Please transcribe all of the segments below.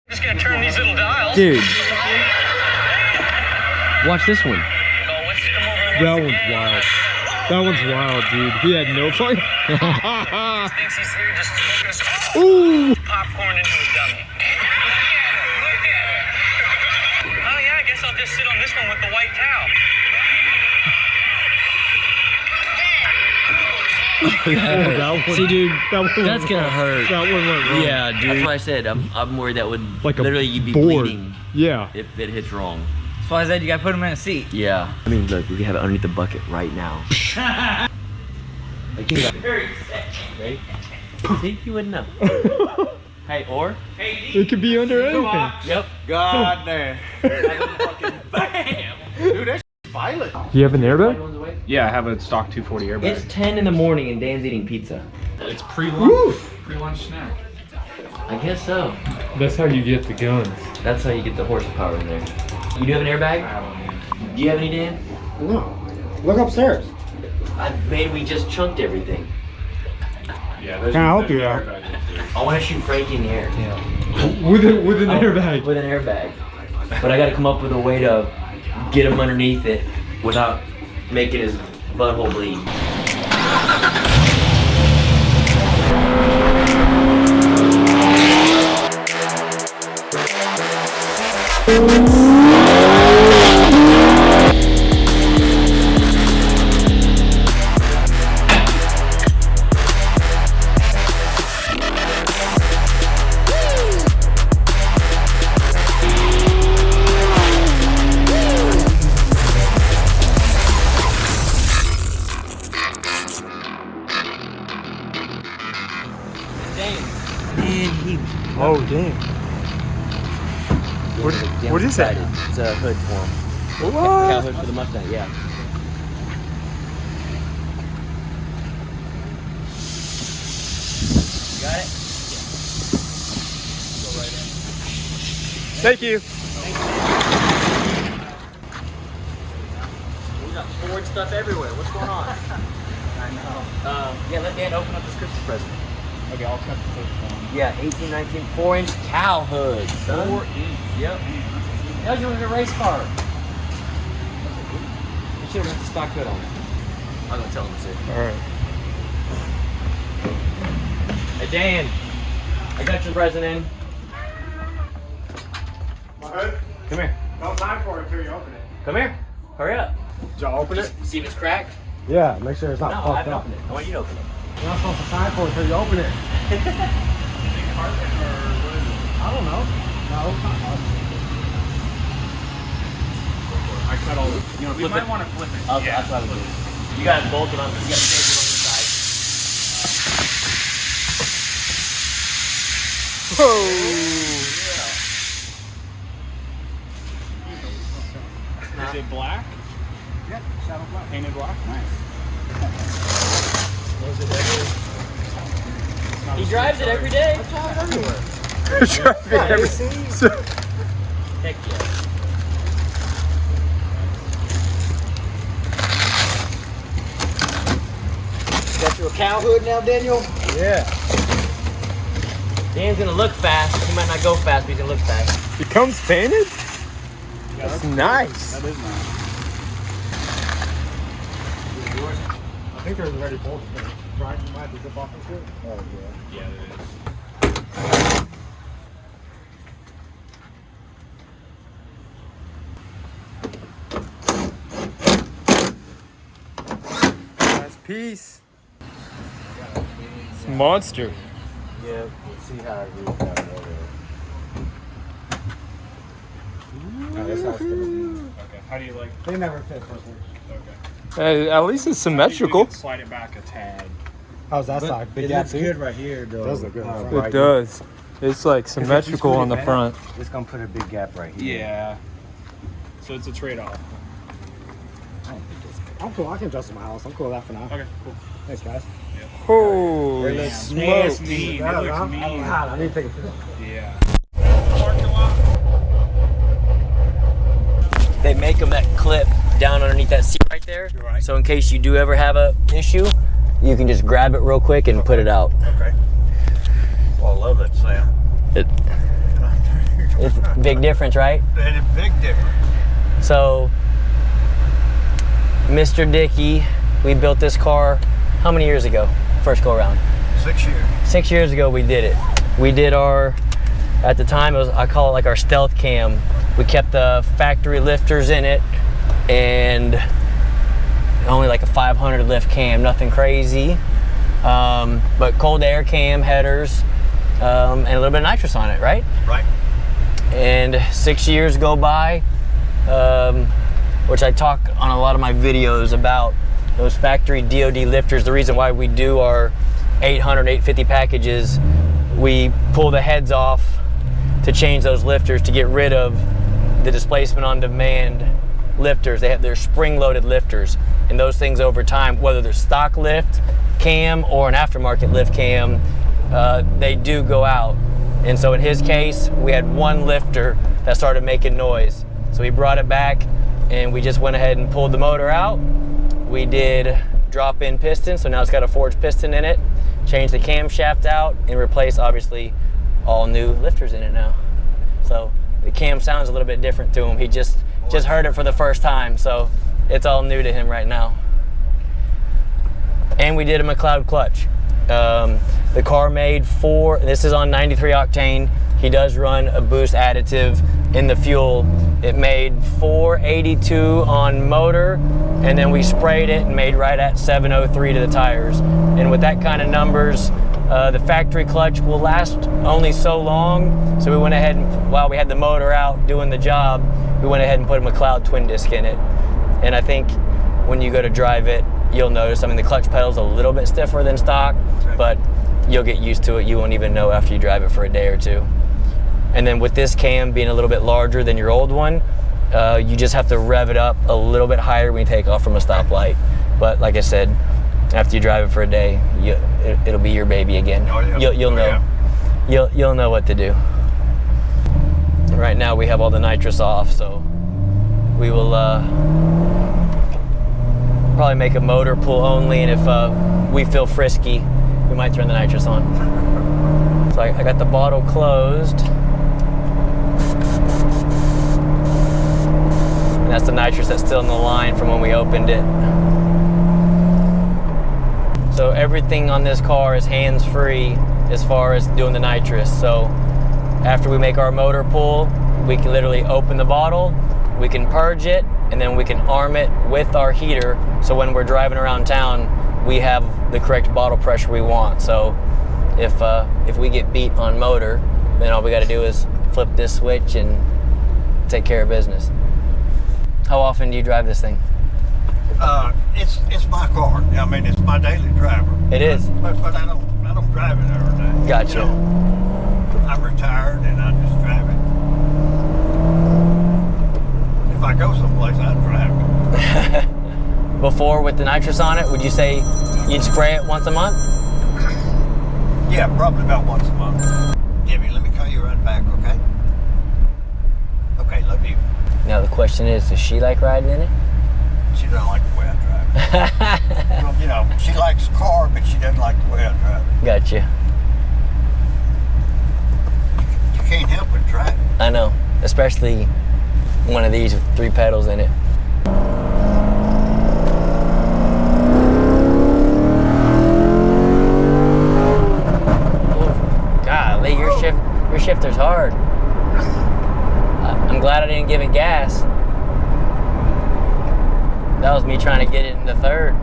Just gonna turn these little dials. Dude. Watch this one. That one's wild. That one's wild, dude. He had no fight. Thinks he's here just smoking a Ooh. popcorn into a dummy. Oh yeah, I guess I'll just sit on this one with the white towel. See, dude, that's gonna hurt. That one went wrong. Yeah, dude. That's what I said. I'm worried that would Like literally you'd be board. bleeding. Yeah. If it hits wrong. That's why I said you gotta put him in a seat. Yeah. I mean, look, we can have it underneath the bucket right now. Like, very ready? See, you wouldn't know. Hey, or? It could be under anything. Yep. God damn. Bam! Dude, that's violent. Do you have an airbag? Yeah, I have a stock 240 airbag. It's 10 in the morning and Dan's eating pizza. It's pre-lunch. Pre-lunch snack. I guess so. That's how you get the guns. That's how you get the horsepower in there. You do have an airbag? Do you have any, Dan? No. Look upstairs. Man, we just chunked everything. Yeah, Can I help you out? I want to shoot Frankie in the air. With an airbag. With an airbag. But I got to come up with a way to get him underneath it without making his butthole bleed. Oh, damn. What is that? It's a hood for him. What? Cow hood for the Mustang, yeah. You got it? Go right in. Thank you. We got Ford stuff everywhere. What's going on? I know. Yeah, let Dan open up this Christmas present. Okay, I'll cut the tape for him. Yeah, 1819 4-inch cow hood. 4-inch. Yep. How'd you want a race car? You should have left the stock hood on it. I'm gonna tell him to. Alright. Hey Dan, I got your present in. My hood? Come here. No time for it until you open it. Come here. Hurry up. Did y'all open it? See if it's cracked? Yeah, make sure it's No, not I fucked haven't up. opened it. I want you to open it. You're not supposed to sign for it until you open it. I don't know. No, it's not hard. I cut all the... You want to We flip might it? want to flip it. Okay, Yeah. that's what I would do. You got it bolted on. You got the tape on the side. Is it black? Yeah, shadow black. Painted black? Nice. He drives it every day. I drive it everywhere. Drive it every- Heck yeah. Got you a cow hood now, Daniel? Yeah. Dan's gonna look fast. He might not go fast, but he's gonna look fast. It comes painted? That's nice. That is nice. I think there's already bolts there. Right, you might have to zip off into it. Oh, yeah. Yeah, it is. Nice piece. It's a monster. Yeah, we'll see how it goes down there. Oh, that's how it's gonna be. Okay, how do you like... They never fit first. Okay. At least it's symmetrical. You can slide it back a tad. How's that side? Big It gap looks too? good right here, though. It does look good. It does. It's like symmetrical on the front. It's gonna put a big gap right here. Yeah. So it's a trade-off. I'm cool. I can adjust my house. I'm cool with that for now. Okay, cool. Thanks, guys. Holy Damn. smokes. Mean. It God, looks I'm- mean. God, I need to take a picture. Yeah. They make them that clip down underneath that seat right there. Right. So in case you do ever have a issue, you can just grab it real quick and put it out. Okay. Well, I love that sound. It, It's a big difference, right? That is a big difference. So, Mr. Dickey, we built this car how many years ago? First go around. 6 years. 6 years ago we did it. We did our, at the time it was, I call it like our stealth cam. We kept the factory lifters in it and only like a 500 lift cam, nothing crazy. But cold air cam headers and a little bit of nitrous on it, right? Right. And 6 years go by, which I talk on a lot of my videos about those factory DOD lifters. The reason why we do our 800, 850 packages, we pull the heads off to change those lifters to get rid of the displacement on demand lifters. They have their spring-loaded lifters, and those things over time, whether they're stock lift cam or an aftermarket lift cam, they do go out. And so in his case, we had one lifter that started making noise. So we brought it back and we just went ahead and pulled the motor out. We did drop-in piston, so now it's got a forged piston in it. Changed the camshaft out and replaced, obviously, all new lifters in it now. So the cam sounds a little bit different to him. He just heard it for the first time, so it's all new to him right now. And we did a McLeod clutch. The car made this is on 93 octane. He does run a boost additive in the fuel. It made 482 on motor, and then we sprayed it and made right at 703 to the tires. And with that kind of numbers, the factory clutch will last only so long. So we went ahead and, while we had the motor out doing the job, we went ahead and put a McLeod twin disc in it. And I think when you go to drive it, you'll notice, I mean, the clutch pedal's a little bit stiffer than stock, but you'll get used to it. You won't even know after you drive it for a day or two. And then with this cam being a little bit larger than your old one, you just have to rev it up a little bit higher when you take off from a stoplight. But like I said, after you drive it for a day, it'll be your baby again. Oh, yeah. You'll know. Yeah. You'll know what to do. Right now we have all the nitrous off, so we will probably make a motor pull only, and if we feel frisky, we might turn the nitrous on. So I got the bottle closed. And that's the nitrous that's still in the line from when we opened it. So everything on this car is hands-free as far as doing the nitrous. So after we make our motor pull, we can literally open the bottle, we can purge it, and then we can arm it with our heater. So when we're driving around town, we have the correct bottle pressure we want. So if we get beat on motor, then all we got to do is flip this switch and take care of business. How often do you drive this thing? It's my car. I mean, it's my daily driver. It is. But I don't drive it every day. Gotcha. You know, I'm retired and I just drive it. If I go someplace, I drive it. Before, with the nitrous on it, would you say you'd spray it once a month? Yeah, probably about once a month. Debbie, let me call you right back, okay? Okay, love you. Now the question is, does she like riding in it? She doesn't like the way I drive. Well, you know, she likes the car, but she doesn't like the way I drive. Gotcha. You can't help but drive it. I know, especially one of these with 3 pedals in it. Golly, your shifter's hard. I'm glad I didn't give it gas. That was me trying to get it in the third.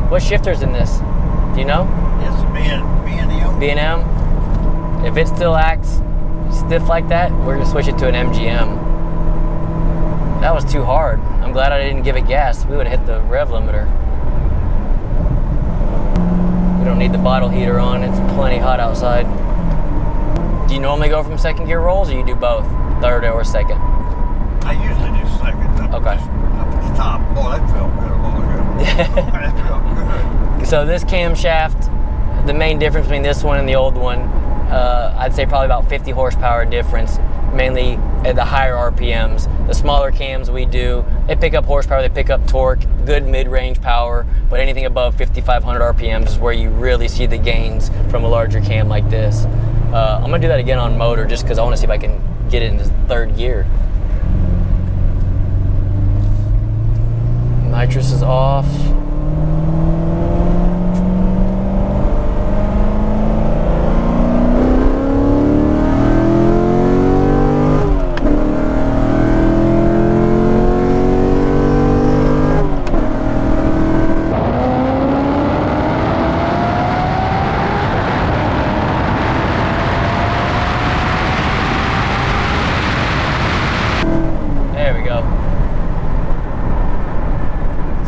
What shifter's in this? Do you know? It's B&M. B&M? If it still acts stiff like that, we're gonna switch it to an MGM. That was too hard. I'm glad I didn't give it gas. We would have hit the rev limiter. We don't need the bottle heater on. It's plenty hot outside. Do you normally go from second gear rolls, or you do both, third or second? I usually do second. Okay. Up at the top. Boy, that felt good a while ago. That felt good. So this camshaft, the main difference between this one and the old one, I'd say probably about 50 horsepower difference, mainly at the higher RPMs. The smaller cams we do, they pick up horsepower, they pick up torque, good mid-range power, but anything above 5,500 RPMs is where you really see the gains from a larger cam like this. I'm gonna do that again on motor just because I want to see if I can get it into third gear. Nitrous is off.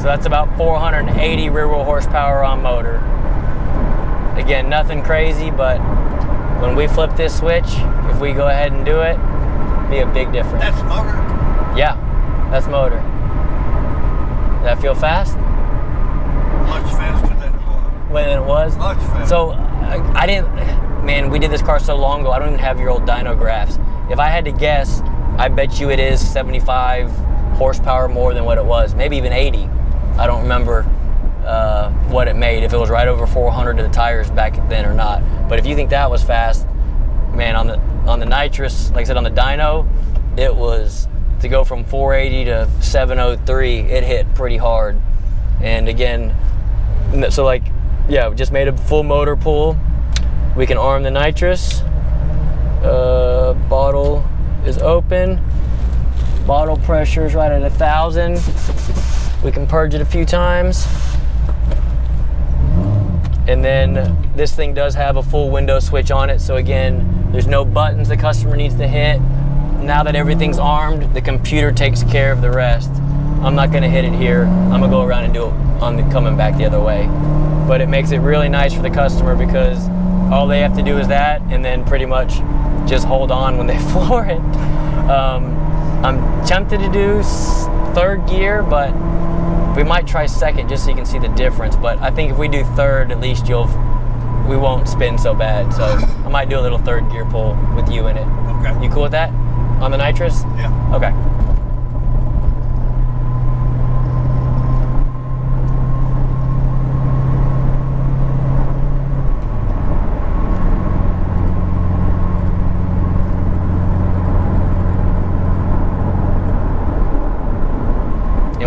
That's about 480 rear wheel horsepower on motor. Again, nothing crazy, but when we flip this switch, if we go ahead and do it, be a big difference. That's motor? Yeah, that's motor. Does that feel fast? Much faster than it was. Than it was? Much faster. So I didn't, man, we did this car so long ago, I don't even have your old dyno graphs. If I had to guess, I bet you it is 75 horsepower more than what it was, maybe even 80. I don't remember what it made, if it was right over 400 to the tires back then or not. But if you think that was fast, man, on the nitrous, like I said, on the dyno, it was, to go from 480 to 703, it hit pretty hard. And again, so like, yeah, we just made a full motor pull. We can arm the nitrous. Bottle is open. Bottle pressure is right at 1,000. We can purge it a few times. And then this thing does have a full window switch on it. So again, there's no buttons the customer needs to hit. Now that everything's armed, the computer takes care of the rest. I'm not gonna hit it here. I'm gonna go around and do it on the coming back the other way. But it makes it really nice for the customer because all they have to do is that, and then pretty much just hold on when they floor it. I'm tempted to do third gear, but we might try second just so you can see the difference. But I think if we do third, at least we won't spin so bad. So I might do a little third gear pull with you in it. Okay. You cool with that? On the nitrous? Yeah. Okay.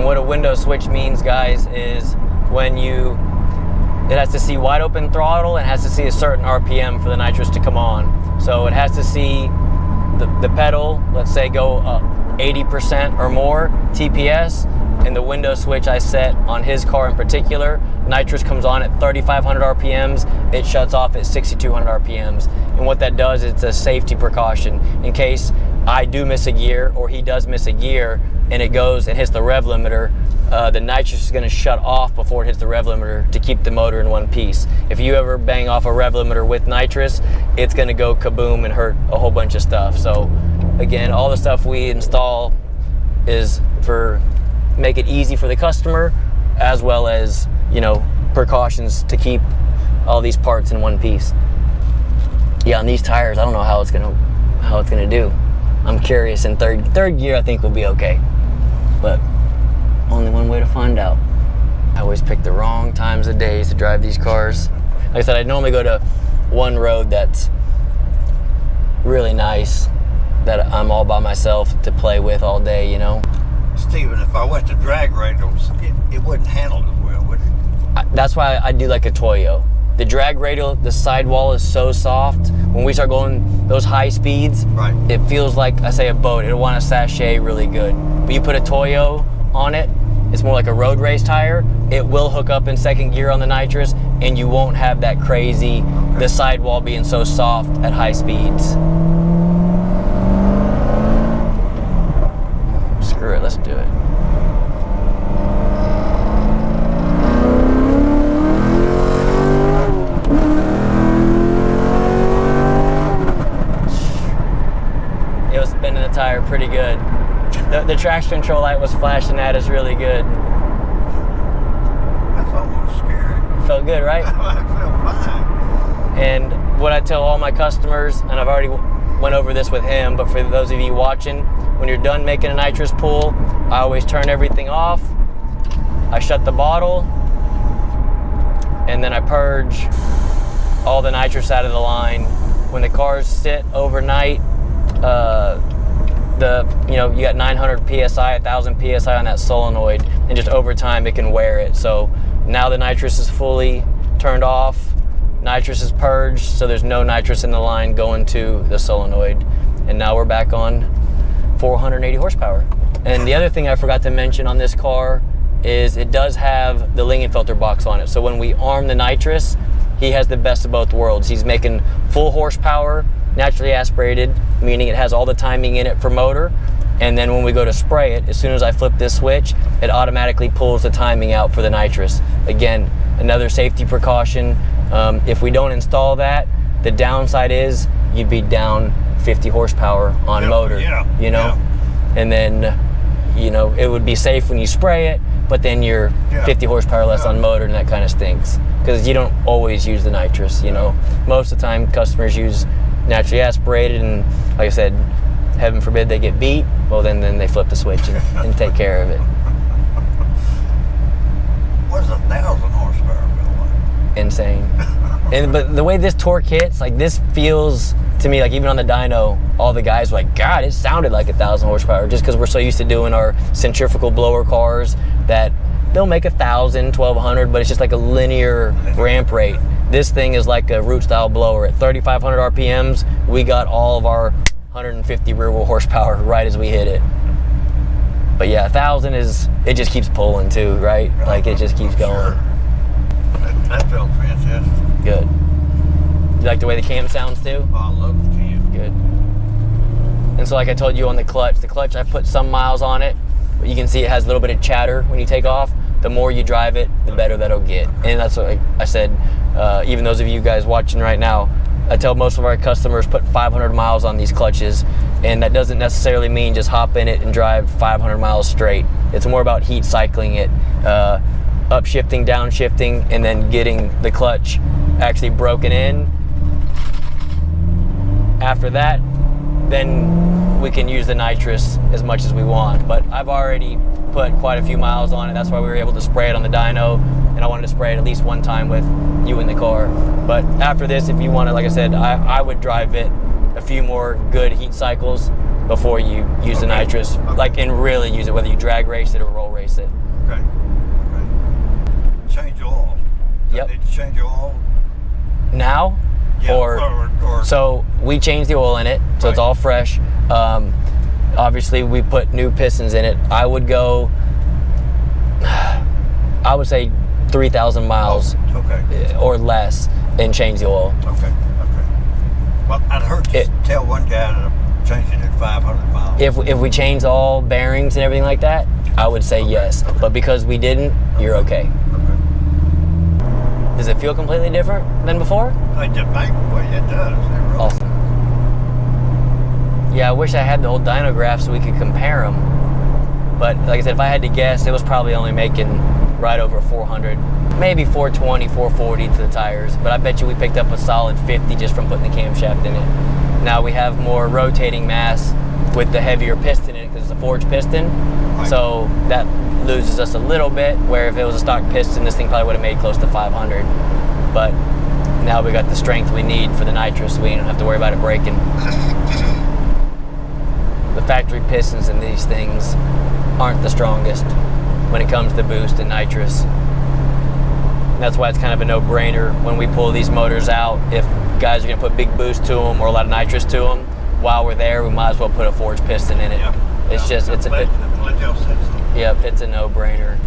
What a window switch means, guys, is when it has to see wide open throttle and has to see a certain RPM for the nitrous to come on. So it has to see the pedal, let's say, go up 80% or more TPS, and the window switch I set on his car in particular, nitrous comes on at 3,500 RPMs, it shuts off at 6,200 RPMs. And what that does, it's a safety precaution in case I do miss a gear or he does miss a gear and it goes and hits the rev limiter, the nitrous is going to shut off before it hits the rev limiter to keep the motor in one piece. If you ever bang off a rev limiter with nitrous, it's going to go kaboom and hurt a whole bunch of stuff. So again, all the stuff we install is for make it easy for the customer, as well as, you know, precautions to keep all these parts in one piece. Yeah, on these tires, I don't know how it's gonna do. I'm curious. In third gear, I think we'll be okay, but only one way to find out. I always pick the wrong times of days to drive these cars. Like I said, I normally go to one road that's really nice, that I'm all by myself to play with all day, you know. Steven, if I went to drag radials, it wouldn't handle as well, would it? That's why I do like a Toyo. The drag radial, the sidewall is so soft. When we start going those high speeds, right, it feels like, I say, a boat. It'll want to sashay really good. But you put a Toyo on it, it's more like a road race tire. It will hook up in second gear on the nitrous, and you won't have that crazy, the sidewall being so soft at high speeds. Screw it, let's do it. It was spinning the tire pretty good. The traction control light was flashing at us really good. That's almost scary. Felt good, right? I feel fine. And what I tell all my customers, and I've already went over this with him, but for those of you watching, when you're done making a nitrous pull, I always turn everything off. I shut the bottle, and then I purge all the nitrous out of the line when the cars sit overnight, you got 900 psi, 1,000 psi on that solenoid, and just over time it can wear it. So now the nitrous is fully turned off, nitrous is purged, so there's no nitrous in the line going to the solenoid, and now we're back on 480 horsepower. And the other thing I forgot to mention on this car is it does have the Lingenfelter box on it. So when we arm the nitrous, he has the best of both worlds. He's making full horsepower, naturally aspirated, meaning it has all the timing in it for motor. And then when we go to spray it, as soon as I flip this switch, it automatically pulls the timing out for the nitrous. Again, another safety precaution. If we don't install that, the downside is you'd be down 50 horsepower on motor, and then, it would be safe when you spray it, but then you're 50 horsepower less on motor, and that kind of stinks because you don't always use the nitrous. Most of the time customers use naturally aspirated, and like I said, heaven forbid they get beat, well then they flip the switch and take care of it. What does 1,000 horsepower feel like? Insane. But the way this torque hits, like this feels to me like even on the dyno, all the guys were like, God, it sounded like 1,000 horsepower, just because we're so used to doing our centrifugal blower cars that they'll make 1,000, 1,200, but it's just like a linear ramp rate. This thing is like a root style blower. At 3,500 RPMs, we got all of our 150 rear wheel horsepower right as we hit it. But yeah, 1,000 it just keeps pulling too, right? Like it just keeps going. That felt fantastic. Good. You like the way the cam sounds too? Oh, I love the cam. Good. And so like I told you on the clutch I put some miles on it, but you can see it has a little bit of chatter when you take off. The more you drive it, the better that'll get. And that's what I said, even those of you guys watching right now, I tell most of our customers put 500 miles on these clutches, and that doesn't necessarily mean just hop in it and drive 500 miles straight. It's more about heat cycling it, upshifting, downshifting, and then getting the clutch actually broken in. After that, then we can use the nitrous as much as we want. But I've already put quite a few miles on it. That's why we were able to spray it on the dyno, and I wanted to spray it at least one time with you in the car. But after this, if you want to, like I said, I would drive it a few more good heat cycles before you use the nitrous, and really use it, whether you drag race it or roll race it. Okay. Change oil. Yep. Need to change oil Now? Yeah, or so we changed the oil in it, so it's all fresh. Obviously we put new pistons in it. I would say 3,000 miles or less and change the oil. Okay. Well, I'd heard you tell one guy to change it at 500 miles. If we changed all bearings and everything like that, I would say yes. But because we didn't, you're okay. Does it feel completely different than before? It does. Awesome. Yeah, I wish I had the old dyno graphs so we could compare them. But like I said, if I had to guess, it was probably only making right over 400, maybe 420, 440 to the tires. But I bet you we picked up a solid 50 just from putting the camshaft in it. Now we have more rotating mass with the heavier piston in it because it's a forged piston. So that loses us a little bit, where if it was a stock piston, this thing probably would have made close to 500. But now we got the strength we need for the nitrous, so we don't have to worry about it breaking. The factory pistons in these things aren't the strongest when it comes to boost and nitrous. And that's why it's kind of a no-brainer when we pull these motors out. If guys are going to put big boost to them or a lot of nitrous to them, while we're there, we might as well put a forged piston in it. It's a no-brainer.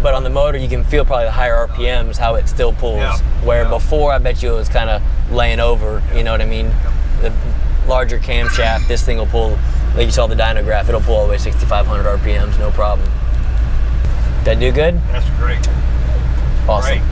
But on the motor, you can feel probably the higher RPMs how it still pulls. Where before, I bet you it was kind of laying over. You know what I mean? The larger camshaft, this thing will pull, like you saw the dyno graph, it'll pull all the way 6,500 RPMs, no problem. Did that do good? That's great. Awesome. Great.